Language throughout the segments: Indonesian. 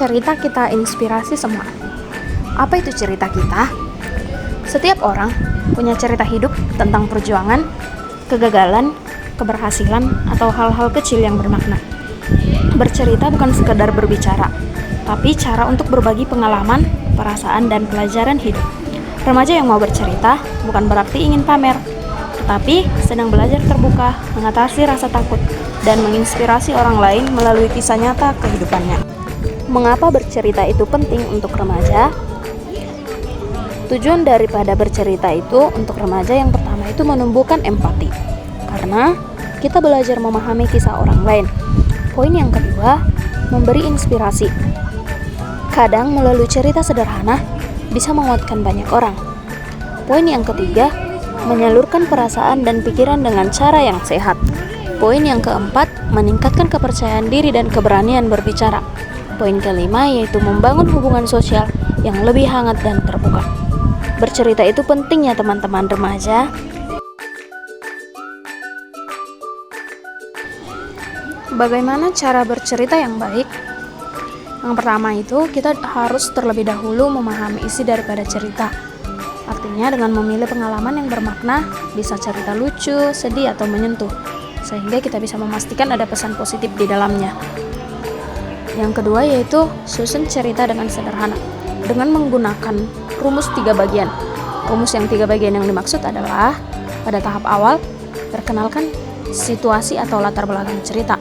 cerita kita inspirasi semua. Apa itu cerita kita? Setiap orang punya cerita hidup tentang perjuangan, kegagalan, keberhasilan, atau hal-hal kecil yang bermakna. Bercerita bukan sekedar berbicara, tapi cara untuk berbagi pengalaman, perasaan, dan pelajaran hidup. Remaja yang mau bercerita bukan berarti ingin pamer, tetapi sedang belajar terbuka, mengatasi rasa takut, dan menginspirasi orang lain melalui kisah nyata kehidupannya. Mengapa bercerita itu penting untuk remaja? Tujuan daripada bercerita itu untuk remaja yang pertama itu menumbuhkan empati, karena kita belajar memahami kisah orang lain. Poin yang kedua, memberi inspirasi. Kadang melalui cerita sederhana bisa menguatkan banyak orang. Poin yang ketiga, menyalurkan perasaan dan pikiran dengan cara yang sehat. Poin yang keempat, meningkatkan kepercayaan diri dan keberanian berbicara. Poin kelima yaitu membangun hubungan sosial yang lebih hangat dan terbuka. Bercerita itu penting ya teman-teman remaja. Bagaimana cara bercerita yang baik? Yang pertama itu kita harus terlebih dahulu memahami isi daripada cerita. Artinya dengan memilih pengalaman yang bermakna, bisa cerita lucu, sedih, atau menyentuh, sehingga kita bisa memastikan ada pesan positif di dalamnya. Yang kedua yaitu susun cerita dengan sederhana, dengan menggunakan rumus 3 bagian. Rumus yang 3 bagian yang dimaksud adalah pada tahap awal, perkenalkan situasi atau latar belakang cerita.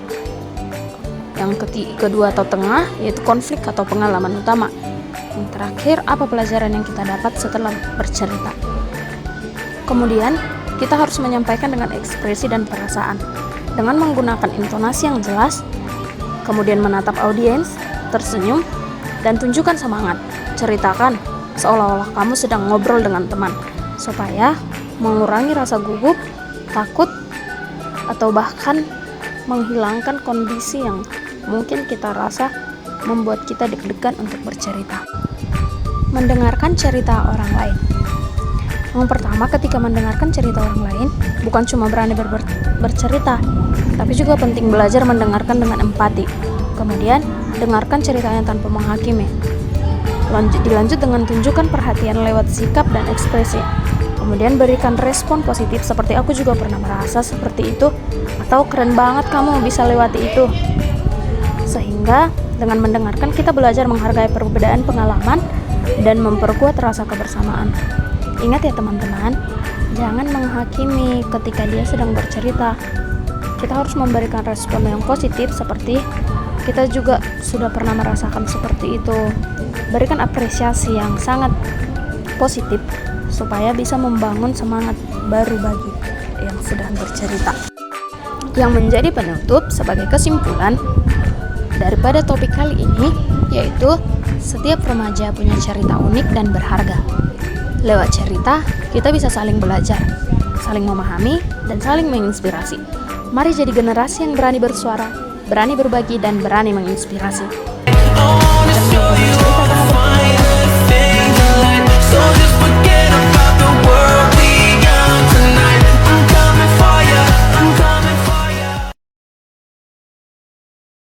Yang kedua atau tengah yaitu konflik atau pengalaman utama. Yang terakhir, apa pelajaran yang kita dapat setelah bercerita. Kemudian, kita harus menyampaikan dengan ekspresi dan perasaan, dengan menggunakan intonasi yang jelas, kemudian menatap audiens, tersenyum, dan tunjukkan semangat. Ceritakan seolah-olah kamu sedang ngobrol dengan teman, supaya mengurangi rasa gugup, takut, atau bahkan menghilangkan kondisi yang mungkin kita rasa membuat kita deg-degan untuk bercerita. Mendengarkan cerita orang lain. Yang pertama, ketika mendengarkan cerita orang lain, bukan cuma berani bercerita, tapi juga penting belajar mendengarkan dengan empati. Kemudian, dengarkan ceritanya tanpa menghakimi. Dilanjut dengan tunjukkan perhatian lewat sikap dan ekspresi. Kemudian berikan respon positif seperti aku juga pernah merasa seperti itu, atau keren banget kamu bisa lewati itu. Sehingga dengan mendengarkan kita belajar menghargai perbedaan pengalaman dan memperkuat rasa kebersamaan. Ingat ya teman-teman, jangan menghakimi ketika dia sedang bercerita. Kita harus memberikan respon yang positif seperti kita juga sudah pernah merasakan seperti itu. Berikan apresiasi yang sangat positif supaya bisa membangun semangat baru bagi yang sedang bercerita. Yang menjadi penutup sebagai kesimpulan daripada topik kali ini yaitu setiap remaja punya cerita unik dan berharga. Lewat cerita, kita bisa saling belajar, saling memahami, dan saling menginspirasi. Mari jadi generasi yang berani bersuara, berani berbagi, dan berani menginspirasi.